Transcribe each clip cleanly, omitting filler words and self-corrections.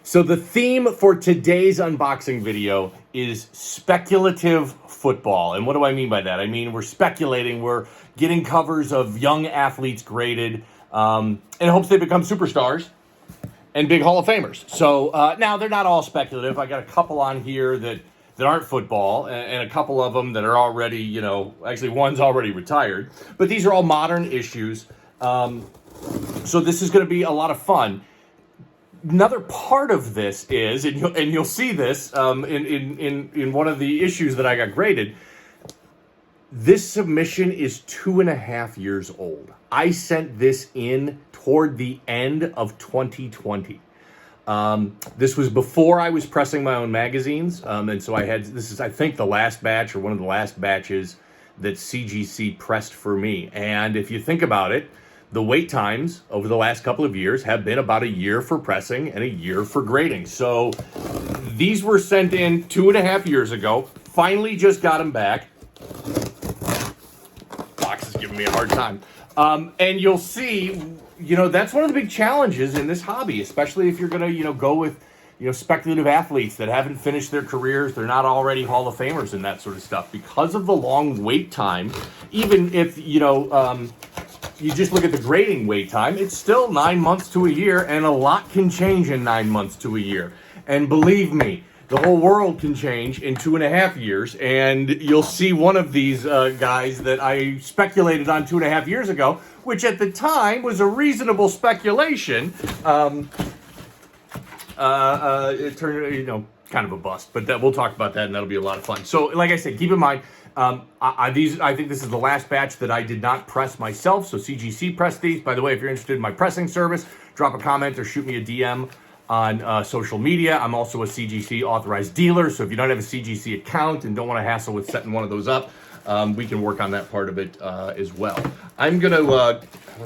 So the theme for today's unboxing video is speculative football. And what do I mean by that? I mean, we're speculating, we're getting covers of young athletes graded in hopes they become superstars and big Hall of Famers. So now they're not all speculative. I got a couple on here that aren't football and a couple of them that are already, actually one's already retired. But these are all modern issues. So this is going to be a lot of fun. Another part of this is, and you'll see this in one of the issues that I got graded, this submission is 2.5 years old. I sent this in toward the end of 2020. This was before I was pressing my own magazines, and so this is, I think, the last batch or one of the last batches that CGC pressed for me. And if you think about it, the wait times over the last couple of years have been about a year for pressing and a year for grading. So these were sent in 2.5 years ago. Finally just got them back. Box is giving me a hard time. And you'll see, that's one of the big challenges in this hobby, especially if you're going to, go with, speculative athletes that haven't finished their careers. They're not already Hall of Famers and that sort of stuff. Because of the long wait time, even if, you just look at the grading wait time, it's still 9 months to a year, and a lot can change in 9 months to a year. And believe me, the whole world can change in 2.5 years, and you'll see one of these guys that I speculated on 2.5 years ago, which at the time was a reasonable speculation. It turned, kind of a bust, but we'll talk about that, and that'll be a lot of fun. So, like I said, keep in mind, I think this is the last batch that I did not press myself, so CGC pressed these. By the way, if you're interested in my pressing service, drop a comment or shoot me a DM on social media. I'm also a CGC authorized dealer, so if you don't have a CGC account and don't want to hassle with setting one of those up, we can work on that part of it as well. I'm going to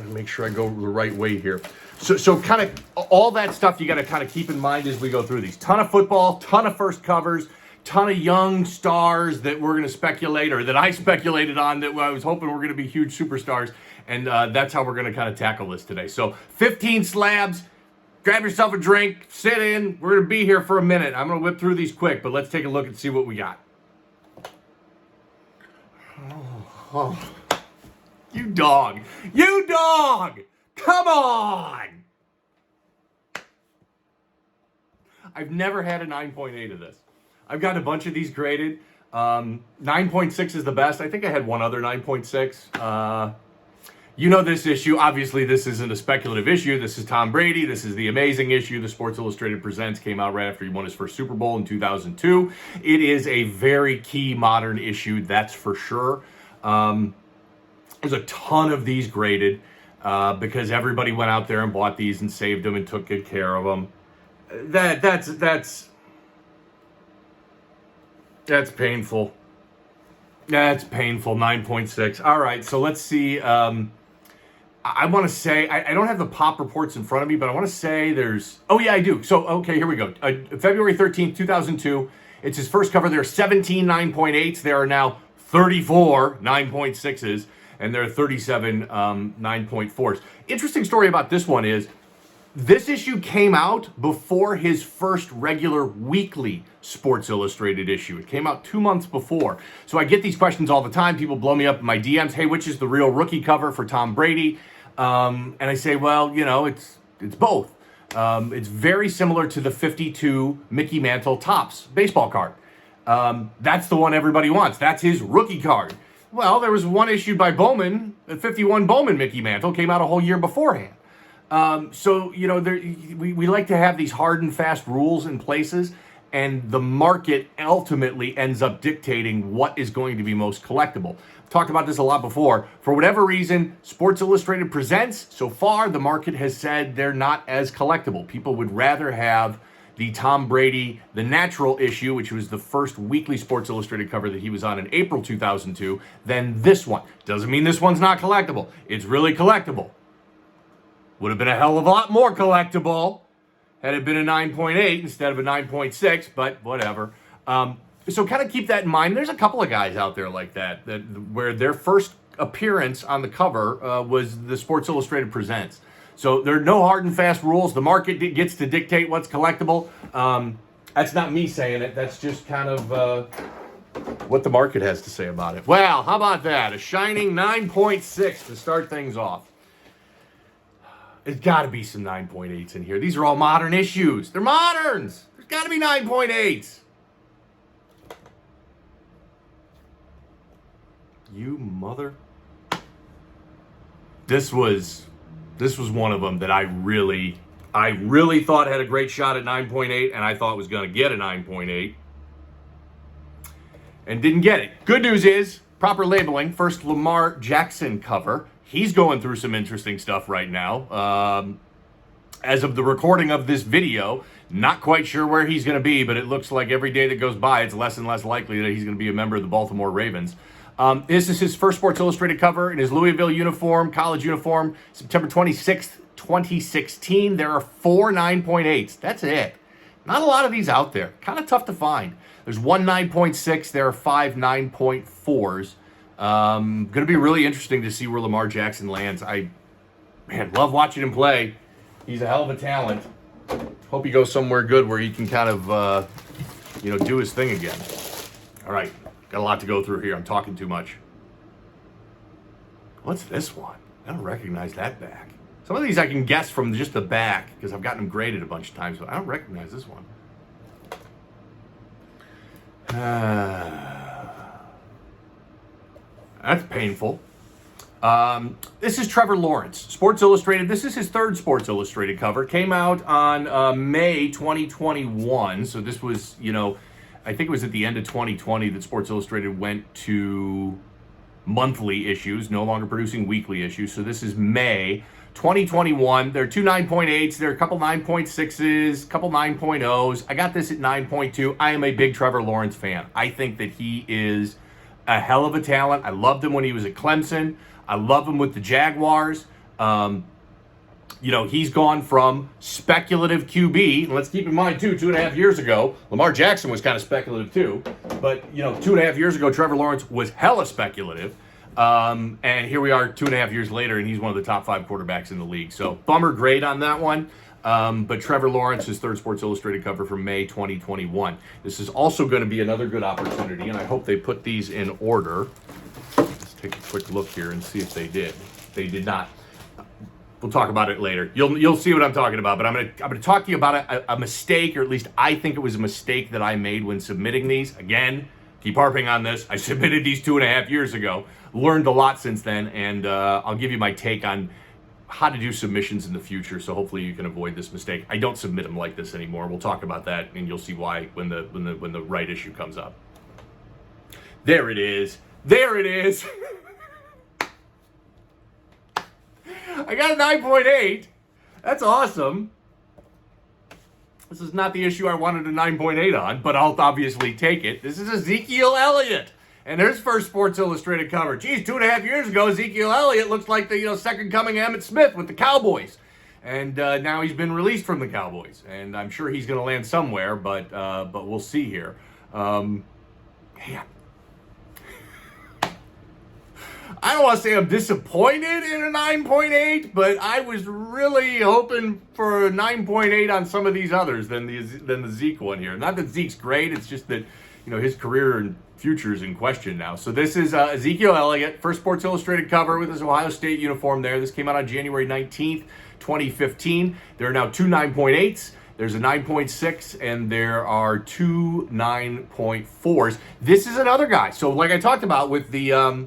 make sure I go the right way here. So kind of all that stuff you got to kind of keep in mind as we go through these. Ton of football, ton of first covers, ton of young stars that we're going to speculate, or that I speculated on, that I was hoping were going to be huge superstars. And that's how we're going to kind of tackle this today. So 15 slabs. Grab yourself a drink, sit in. We're going to be here for a minute. I'm going to whip through these quick, but let's take a look and see what we got. Oh. You dog. You dog! Come on! I've never had a 9.8 of this. I've got a bunch of these graded. 9.6 is the best. I think I had one other 9.6. This issue. Obviously, this isn't a speculative issue. This is Tom Brady. This is the amazing issue. The Sports Illustrated Presents came out right after he won his first Super Bowl in 2002. It is a very key modern issue, that's for sure. There's a ton of these graded because everybody went out there and bought these and saved them and took good care of them. That's painful. That's painful. 9.6. All right, so let's see. I want to say, I don't have the pop reports in front of me, but I want to say there's, oh yeah, I do. So, okay, here we go. February 13th, 2002. It's his first cover. There are 17 9.8s. There are now 34 9.6s, and there are 37 9.4s. Interesting story about this one is, this issue came out before his first regular weekly Sports Illustrated issue. It came out 2 months before. So I get these questions all the time. People blow me up in my DMs. Hey, which is the real rookie cover for Tom Brady? And I say, well, it's both. It's very similar to the 52 Mickey Mantle Topps baseball card. That's the one everybody wants. That's his rookie card. Well, there was one issued by Bowman, the 51 Bowman Mickey Mantle, came out a whole year beforehand. We like to have these hard and fast rules in places, and the market ultimately ends up dictating what is going to be most collectible. I've talked about this a lot before. For whatever reason, Sports Illustrated Presents, so far, the market has said they're not as collectible. People would rather have the Tom Brady, the natural issue, which was the first weekly Sports Illustrated cover that he was on in April 2002, than this one. Doesn't mean this one's not collectible. It's really collectible. Would have been a hell of a lot more collectible had it been a 9.8 instead of a 9.6, but whatever. So kind of keep that in mind. There's a couple of guys out there like that where their first appearance on the cover was the Sports Illustrated Presents. So there are no hard and fast rules. The market gets to dictate what's collectible. That's not me saying it. That's just kind of what the market has to say about it. Well, how about that? A shining 9.6 to start things off. There's got to be some 9.8s in here. These are all modern issues. They're moderns. There's got to be 9.8s. You mother. This was one of them that I really thought had a great shot at 9.8, and I thought was going to get a 9.8. And didn't get it. Good news is, proper labeling. First Lamar Jackson cover. He's going through some interesting stuff right now. As of the recording of this video, not quite sure where he's going to be, but it looks like every day that goes by, it's less and less likely that he's going to be a member of the Baltimore Ravens. This is his first Sports Illustrated cover in his Louisville uniform, college uniform, September 26th, 2016. There are 4 9.8s. That's it. Not a lot of these out there. Kind of tough to find. There's 1 9.6. There are 5 9.4s. Going to be really interesting to see where Lamar Jackson lands. Love watching him play. He's a hell of a talent. Hope he goes somewhere good where he can kind of, do his thing again. All right. Got a lot to go through here. I'm talking too much. What's this one? I don't recognize that back. Some of these I can guess from just the back because I've gotten them graded a bunch of times, but I don't recognize this one. That's painful. This is Trevor Lawrence, Sports Illustrated. This is his third Sports Illustrated cover. Came out on May 2021. So this was, I think it was at the end of 2020 that Sports Illustrated went to monthly issues, no longer producing weekly issues. So this is May 2021. There are 2 9.8s. There are a couple 9.6s, a couple 9.0s. I got this at 9.2. I am a big Trevor Lawrence fan. I think that he is a hell of a talent. I loved him when he was at Clemson. I love him with the Jaguars. He's gone from speculative QB, and let's keep in mind, too, 2.5 years ago, Lamar Jackson was kind of speculative, too. But, 2.5 years ago, Trevor Lawrence was hella speculative. And here we are 2.5 years later, and he's one of the top 5 quarterbacks in the league. So, bummer grade on that one. But Trevor Lawrence, his third Sports Illustrated cover from May 2021. This is also going to be another good opportunity, and I hope they put these in order. Let's take a quick look here and see if they did. They did not. We'll talk about it later. You'll see what I'm talking about, but I'm gonna talk to you about a mistake, or at least I think it was a mistake that I made when submitting these. Again, keep harping on this. I submitted these 2.5 years ago. Learned a lot since then, and I'll give you my take on how to do submissions in the future. So hopefully you can avoid this mistake. I don't submit them like this anymore. We'll talk about that, and you'll see why when the right issue comes up. There it is. There it is. I got a 9.8. That's awesome. This is not the issue I wanted a 9.8 on, but I'll obviously take it. This is Ezekiel Elliott and his first Sports Illustrated cover. Geez, 2.5 years ago, Ezekiel Elliott looks like the second coming of Emmitt Smith with the Cowboys. And now he's been released from the Cowboys. And I'm sure he's going to land somewhere, but we'll see here. Man. I don't want to say I'm disappointed in a 9.8, but I was really hoping for a 9.8 on some of these others than the Zeke one here. Not that Zeke's great, it's just that his career and future is in question now. So this is Ezekiel Elliott, first Sports Illustrated cover with his Ohio State uniform there. This came out on January 19th, 2015. There are now 2 9.8s. There's a 9.6 and there are 2 9.4s. This is another guy. So like I talked about with the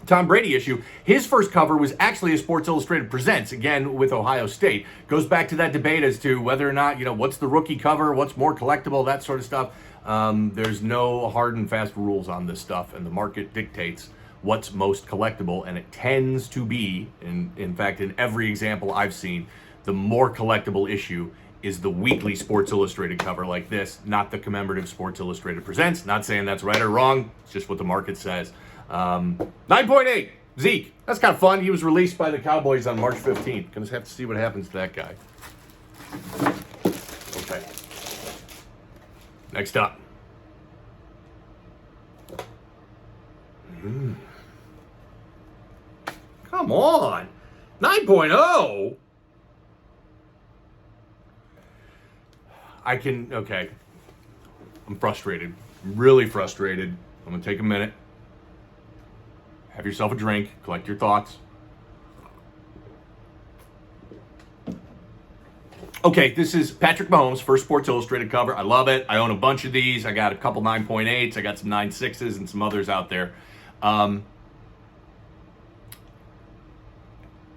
Tom Brady issue, his first cover was actually a Sports Illustrated Presents, again, with Ohio State. Goes back to that debate as to whether or not, what's the rookie cover, what's more collectible, that sort of stuff. There's no hard and fast rules on this stuff, and the market dictates what's most collectible, and it tends to be, in fact, in every example I've seen, the more collectible issue is the weekly Sports Illustrated cover like this, not the commemorative Sports Illustrated Presents. Not saying that's right or wrong, it's just what the market says. 9.8, Zeke. That's kind of fun. He was released by the Cowboys on March 15th. Gonna have to see what happens to that guy. Okay. Next up. Come on. 9.0? Okay. I'm frustrated. I'm really frustrated. I'm going to take a minute. Have yourself a drink. Collect your thoughts. Okay, this is Patrick Mahomes' first Sports Illustrated cover. I love it. I own a bunch of these. I got a couple 9.8s. I got some 9.6s and some others out there.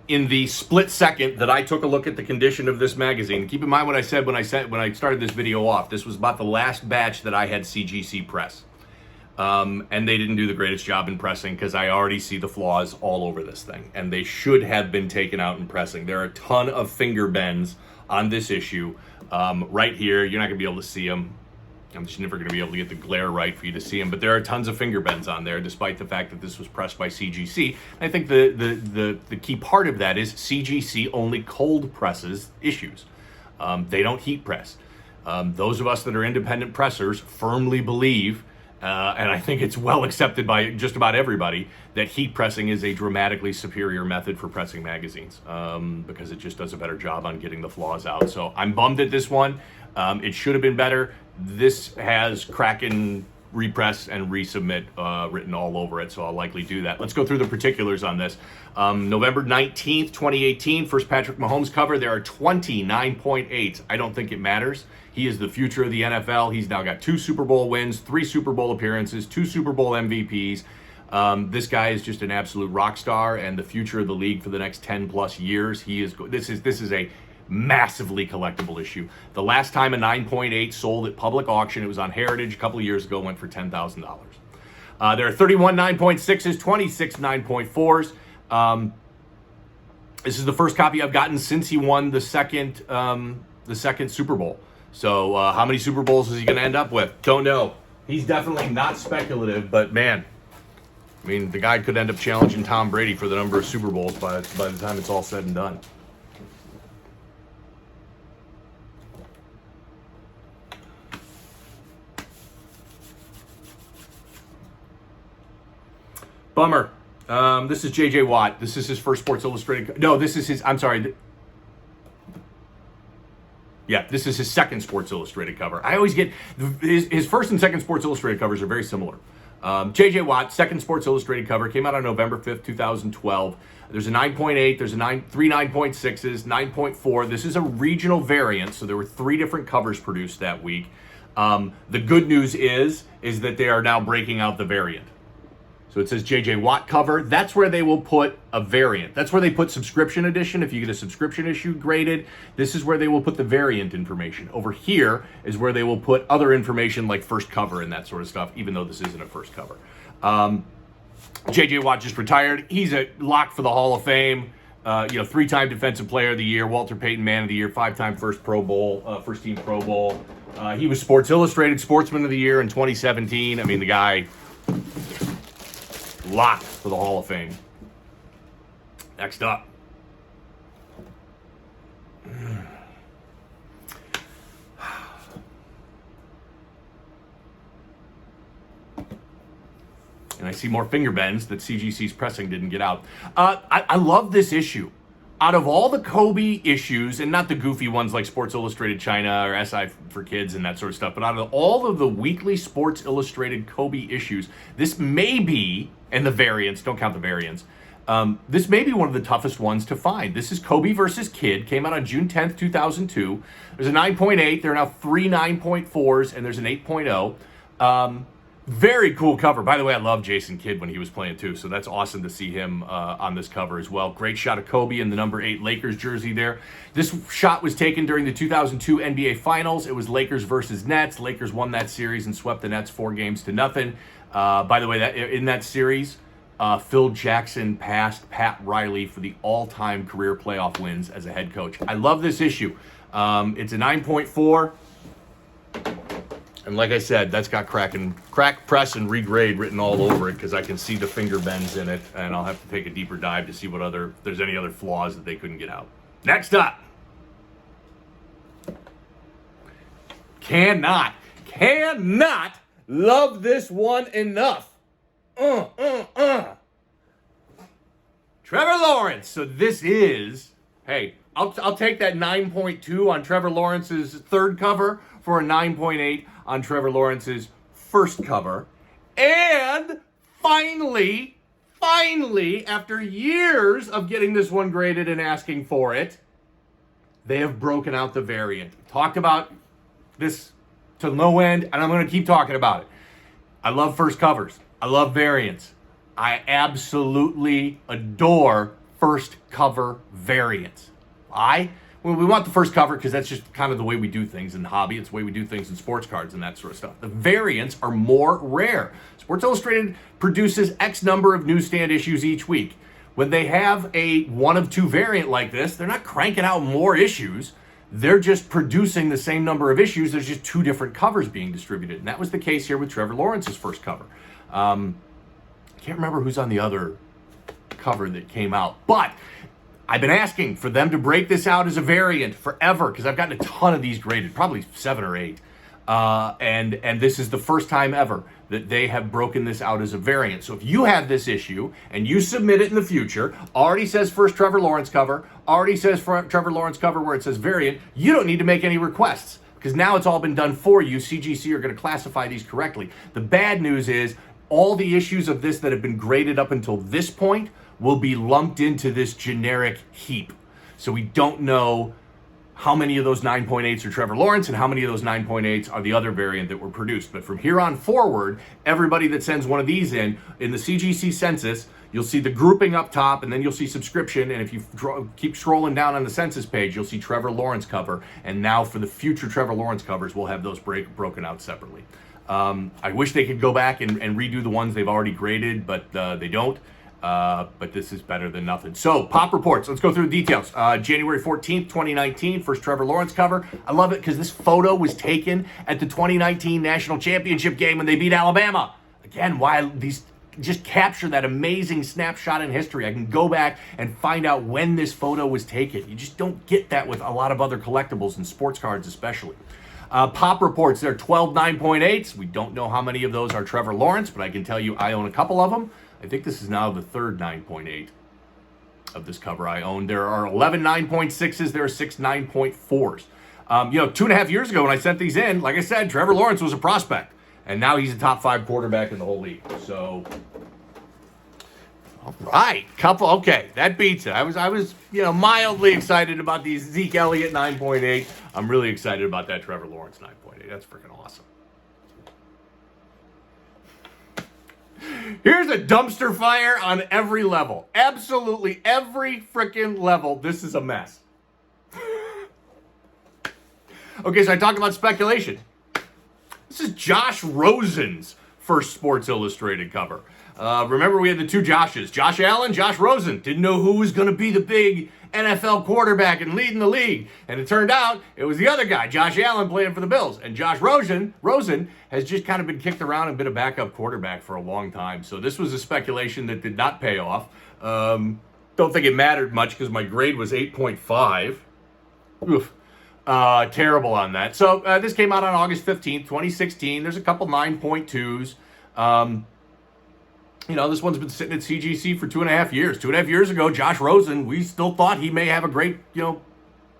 In the split second that I took a look at the condition of this magazine, keep in mind what I said when I started this video off. This was about the last batch that I had CGC press. And they didn't do the greatest job in pressing because I already see the flaws all over this thing. And they should have been taken out in pressing. There are a ton of finger bends on this issue. Right here, you're not going to be able to see them. I'm just never going to be able to get the glare right for you to see them. But there are tons of finger bends on there, despite the fact that this was pressed by CGC. I think the key part of that is CGC only cold presses issues. They don't heat press. Those of us that are independent pressers firmly believe, and I think it's well accepted by just about everybody, that heat pressing is a dramatically superior method for pressing magazines because it just does a better job on getting the flaws out. So I'm bummed at this one. It should have been better. This has Kraken repress and resubmit written all over it, so I'll likely do that. Let's go through the particulars on this. November 19th, 2018, first Patrick Mahomes cover. There are 29.8s. I don't think it matters. He is the future of the NFL. He's now got 2 Super Bowl wins, 3 Super Bowl appearances, 2 Super Bowl MVPs. This guy is just an absolute rock star and the future of the league for the next 10 plus years. This is a massively collectible issue. The last time a 9.8 sold at public auction, it was on Heritage a couple of years ago, went for $10,000. There are 31 9.6s, 26 9.4s. This is the first copy I've gotten since he won the second Super Bowl. So how many Super Bowls is he going to end up with? Don't know. He's definitely not speculative, but man, I mean, the guy could end up challenging Tom Brady for the number of Super Bowls by the time it's all said and done. Bummer. This is J.J. Watt. This is his first Sports Illustrated. No, this is his. I'm sorry. Yeah, this is his second Sports Illustrated cover. I always get his first and second Sports Illustrated covers are very similar. J.J. Watt, second Sports Illustrated cover, came out on November 5th, 2012. There's a 9.8, there's a 3 9.6s, 9.4. This is a regional variant, so there were 3 different covers produced that week. The good news is that they are now breaking out the variant. So it says J.J. Watt cover. That's where they will put a variant. That's where they put subscription edition. If you get a subscription issue graded, this is where they will put the variant information. Over here is where they will put other information like first cover and that sort of stuff, even though this isn't a first cover. J.J. Watt just retired. He's a lock for the Hall of Fame. 3-time Defensive Player of the Year, Walter Payton Man of the Year, 5-time first team Pro Bowl. He was Sports Illustrated Sportsman of the Year in 2017. I mean, the guy, locked for the Hall of Fame. Next up. And I see more finger bends that CGC's pressing didn't get out. I love this issue. Out of all the Kobe issues, and not the goofy ones like Sports Illustrated China or SI for Kids and that sort of stuff, but out of all of the weekly Sports Illustrated Kobe issues, this may be, and the variants, don't count the variants, this may be one of the toughest ones to find. This is Kobe versus Kid, came out on June 10th, 2002. There's a 9.8, there are now 3 9.4s, and there's an 8.0. Very cool cover. By the way, I love Jason Kidd when he was playing too, so that's awesome to see him on this cover as well. Great shot of Kobe in the number 8 Lakers jersey there. This shot was taken during the 2002 NBA Finals. It was Lakers versus Nets. Lakers won that series and swept the Nets 4-0. By the way, in that series, Phil Jackson passed Pat Riley for the all-time career playoff wins as a head coach. I love this issue. It's a 9.4. And like I said, that's got crack, press, and regrade written all over it because I can see the finger bends in it, and I'll have to take a deeper dive to see if there's any other flaws that they couldn't get out. Next up. Cannot love this one enough. Trevor Lawrence. So this is, hey, I'll take that 9.2 on Trevor Lawrence's third cover for a 9.8 on Trevor Lawrence's first cover. And finally, after years of getting this one graded and asking for it, they have broken out the variant. Talked about this to no end, and I'm going to keep talking about it. I love first covers. I love variants. I absolutely adore first cover variants. Why? Well, we want the first cover because that's just kind of the way we do things in hobby. It's the way we do things in sports cards and that sort of stuff. The variants are more rare. Sports Illustrated produces X number of newsstand issues each week. When they have a one of two variant like this, they're not cranking out more issues. They're just producing the same number of issues. There's just two different covers being distributed. And that was the case here with Trevor Lawrence's first cover. I can't remember who's on the other cover that came out, but I've been asking for them to break this out as a variant forever because I've gotten a ton of these graded, probably 7 or 8. And this is the first time ever that they have broken this out as a variant. So if you have this issue and you submit it in the future, already says first Trevor Lawrence cover, already says Trevor Lawrence cover where it says variant, you don't need to make any requests because now it's all been done for you. CGC are going to classify these correctly. The bad news is all the issues of this that have been graded up until this point will be lumped into this generic heap. So we don't know how many of those 9.8s are Trevor Lawrence and how many of those 9.8s are the other variant that were produced. But from here on forward, everybody that sends one of these in the CGC census, you'll see the grouping up top and then you'll see subscription. And if you keep scrolling down on the census page, you'll see Trevor Lawrence cover. And now for the future Trevor Lawrence covers, we'll have those broken out separately. I wish they could go back and redo the ones they've already graded, but they don't. But this is better than nothing. So, pop reports. Let's go through the details. January 14th, 2019, first Trevor Lawrence cover. I love it because this photo was taken at the 2019 National Championship game when they beat Alabama. Again, why these just capture that amazing snapshot in history. I can go back and find out when this photo was taken. You just don't get that with a lot of other collectibles and sports cards especially. Pop reports, there are 12 9.8s. We don't know how many of those are Trevor Lawrence, but I can tell you I own a couple of them. I think this is now the third 9.8 of this cover I own. There are 11 9.6s. There are 6 9.4s. 2.5 years ago when I sent these in, like I said, Trevor Lawrence was a prospect. And now he's a top 5 quarterback in the whole league. So, all right. Okay, that beats it. I was mildly excited about the Ezekiel Elliott 9.8. I'm really excited about that Trevor Lawrence 9.8. That's freaking awesome. Here's a dumpster fire on every level. Absolutely every freaking level. This is a mess. Okay, so I talked about speculation. This is Josh Rosen's first Sports Illustrated cover. Remember, we had the two Joshes. Josh Allen, Josh Rosen. Didn't know who was going to be the big NFL quarterback and leading the league. And it turned out it was the other guy, Josh Allen, playing for the Bills. And Josh Rosen has just kind of been kicked around and been a backup quarterback for a long time. So this was a speculation that did not pay off. Don't think it mattered much because my grade was 8.5. Oof. Terrible on that. So this came out on August 15th, 2016. There's a couple 9.2s. This one's been sitting at CGC for 2.5 years. 2.5 years ago, Josh Rosen, we still thought he may have a great,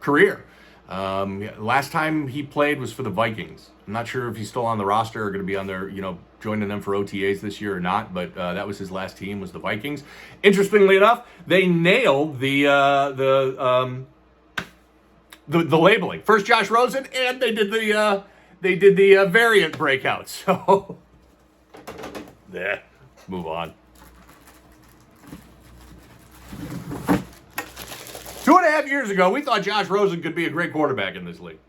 career. Last time he played was for the Vikings. I'm not sure if he's still on the roster or going to be on their, joining them for OTAs this year or not, but that was his last team, was the Vikings. Interestingly enough, they nailed the labeling. First Josh Rosen, and they did the variant breakout. So, yeah. Move on. 2.5 years ago, we thought Josh Rosen could be a great quarterback in this league.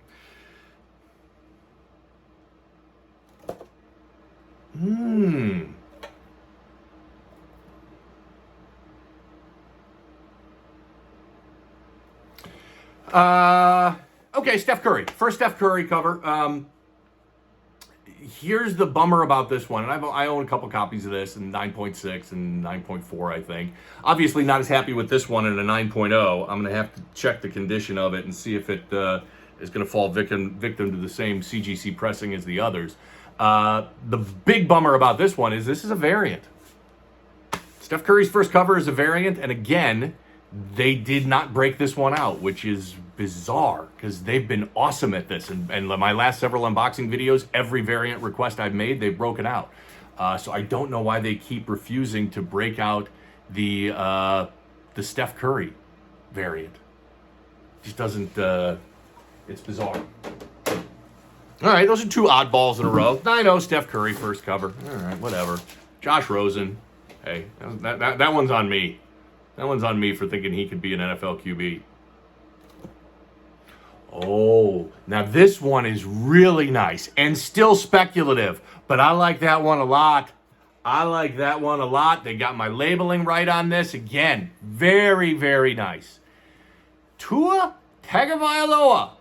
Okay, Steph Curry. First Steph Curry cover. Here's the bummer about this one, and I own a couple copies of this, and 9.6 and 9.4, I think. Obviously not as happy with this one in a 9.0. I'm going to have to check the condition of it and see if it is going to fall victim to the same CGC pressing as the others. The big bummer about this one is this is a variant. Steph Curry's first cover is a variant, and again, they did not break this one out, which is bizarre because they've been awesome at this. And my last several unboxing videos, every variant request I've made, they've broken out. So I don't know why they keep refusing to break out the Steph Curry variant. It just doesn't, it's bizarre. All right, those are two oddballs in a row. I know, Steph Curry, first cover. All right, whatever. Josh Rosen. Hey, that one's on me. That one's on me for thinking he could be an NFL QB. Oh, now this one is really nice and still speculative, but I like that one a lot. I like that one a lot. They got my labeling right on this. Again, very, very nice. Tua Tagovailoa.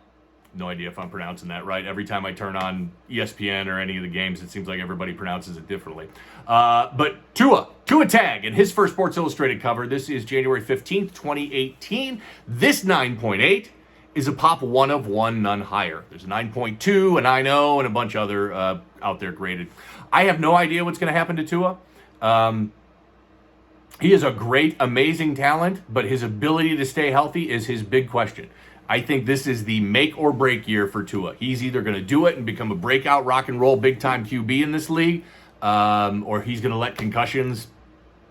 No idea if I'm pronouncing that right. Every time I turn on ESPN or any of the games, it seems like everybody pronounces it differently. But Tua Tag in his first Sports Illustrated cover. This is January 15th, 2018. This 9.8 is a pop 1 of 1, none higher. There's a 9.2, a 9.0, and a bunch of other out there graded. I have no idea what's going to happen to Tua. He is a great, amazing talent, but his ability to stay healthy is his big question. I think this is the make or break year for Tua. He's either going to do it and become a breakout rock and roll big time QB in this league, or he's going to let concussions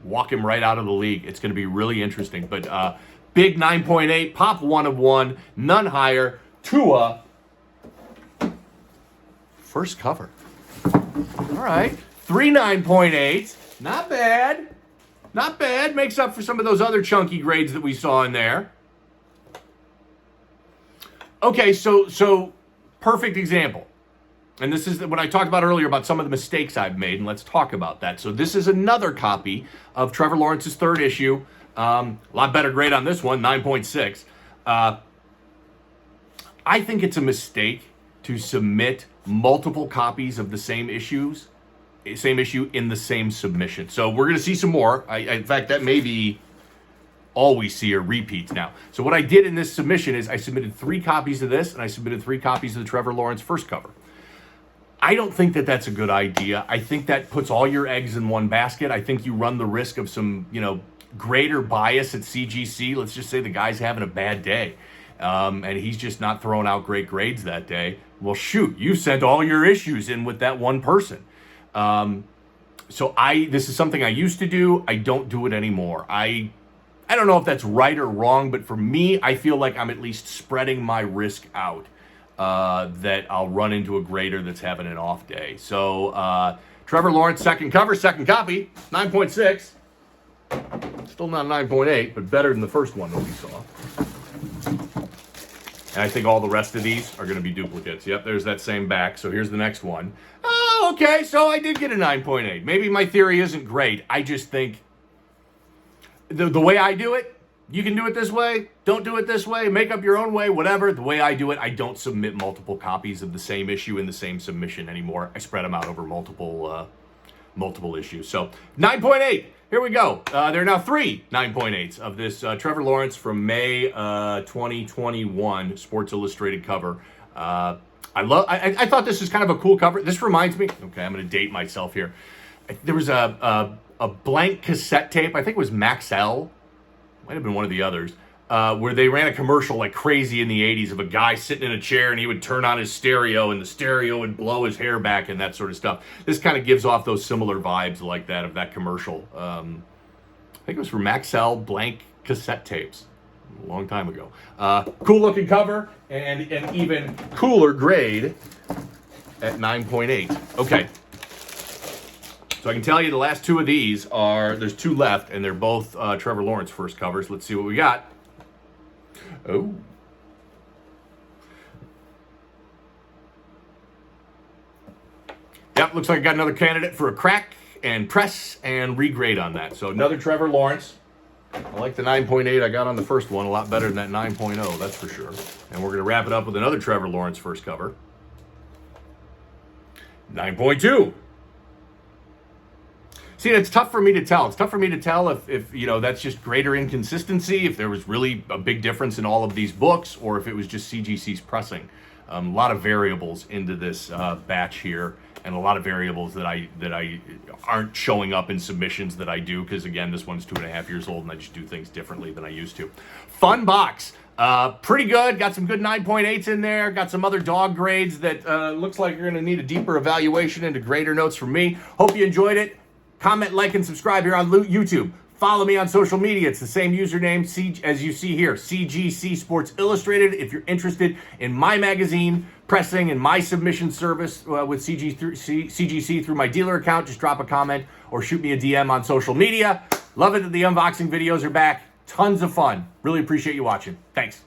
walk him right out of the league. It's going to be really interesting. But big 9.8, pop 1 of 1, none higher. Tua, first cover. All right, 3 9.8s. Not bad. Not bad. Makes up for some of those other chunky grades that we saw in there. Okay, so perfect example. And this is what I talked about earlier about some of the mistakes I've made, and let's talk about that. So this is another copy of Trevor Lawrence's third issue. A lot better grade on this one, 9.6. I think it's a mistake to submit multiple copies of the same issue in the same submission. So we're going to see some more. In fact, that may be all we see are repeats now. So what I did in this submission is I submitted 3 copies of this, and I submitted 3 copies of the Trevor Lawrence first cover. I don't think that that's a good idea. I think that puts all your eggs in one basket. I think you run the risk of some, greater bias at CGC. Let's just say the guy's having a bad day, and he's just not throwing out great grades that day. Well, shoot, you sent all your issues in with that one person. So this is something I used to do. I don't do it anymore. I don't know if that's right or wrong, but for me, I feel like I'm at least spreading my risk out, that I'll run into a grader that's having an off day. So Trevor Lawrence, second cover, second copy, 9.6. Still not 9.8, but better than the first one that we saw. And I think all the rest of these are going to be duplicates. Yep, there's that same back. So here's the next one. Oh, okay, so I did get a 9.8. Maybe my theory isn't great. I just think the way I do it, you can do it this way, don't do it this way, make up your own way, whatever. The way I do it, I don't submit multiple copies of the same issue in the same submission anymore. I spread them out over multiple issues. So 9.8, here we go. There are now 3 9.8s of this Trevor Lawrence from May 2021 Sports Illustrated cover. I thought this was kind of a cool cover. This reminds me, okay, I'm going to date myself here. There was a blank cassette tape, I think it was Maxell, might have been one of the others, where they ran a commercial like crazy in the 80s of a guy sitting in a chair and he would turn on his stereo and the stereo would blow his hair back and that sort of stuff. This kind of gives off those similar vibes like that of that commercial. I think it was for Maxell blank cassette tapes a long time ago. Cool looking cover and an even cooler grade at 9.8. Okay. So I can tell you the last 2 of these there's 2 left, and they're both Trevor Lawrence first covers. Let's see what we got. Oh. Yep, looks like I got another candidate for a crack and press and regrade on that. So another Trevor Lawrence. I like the 9.8 I got on the first one a lot better than that 9.0, that's for sure. And we're going to wrap it up with another Trevor Lawrence first cover. 9.2. See, it's tough for me to tell. It's tough for me to tell if that's just greater inconsistency, if there was really a big difference in all of these books, or if it was just CGC's pressing. A lot of variables into this batch here, and a lot of variables that I aren't showing up in submissions that I do, because again, this one's 2.5 years old and I just do things differently than I used to. Fun box. Pretty good. Got some good 9.8s in there. Got some other dog grades that looks like you're going to need a deeper evaluation into grader notes from me. Hope you enjoyed it. Comment, like, and subscribe here on YouTube. Follow me on social media. It's the same username as you see here, CGC Sports Illustrated. If you're interested in my magazine pressing and my submission service with CGC through my dealer account, just drop a comment or shoot me a DM on social media. Love it that the unboxing videos are back. Tons of fun. Really appreciate you watching. Thanks.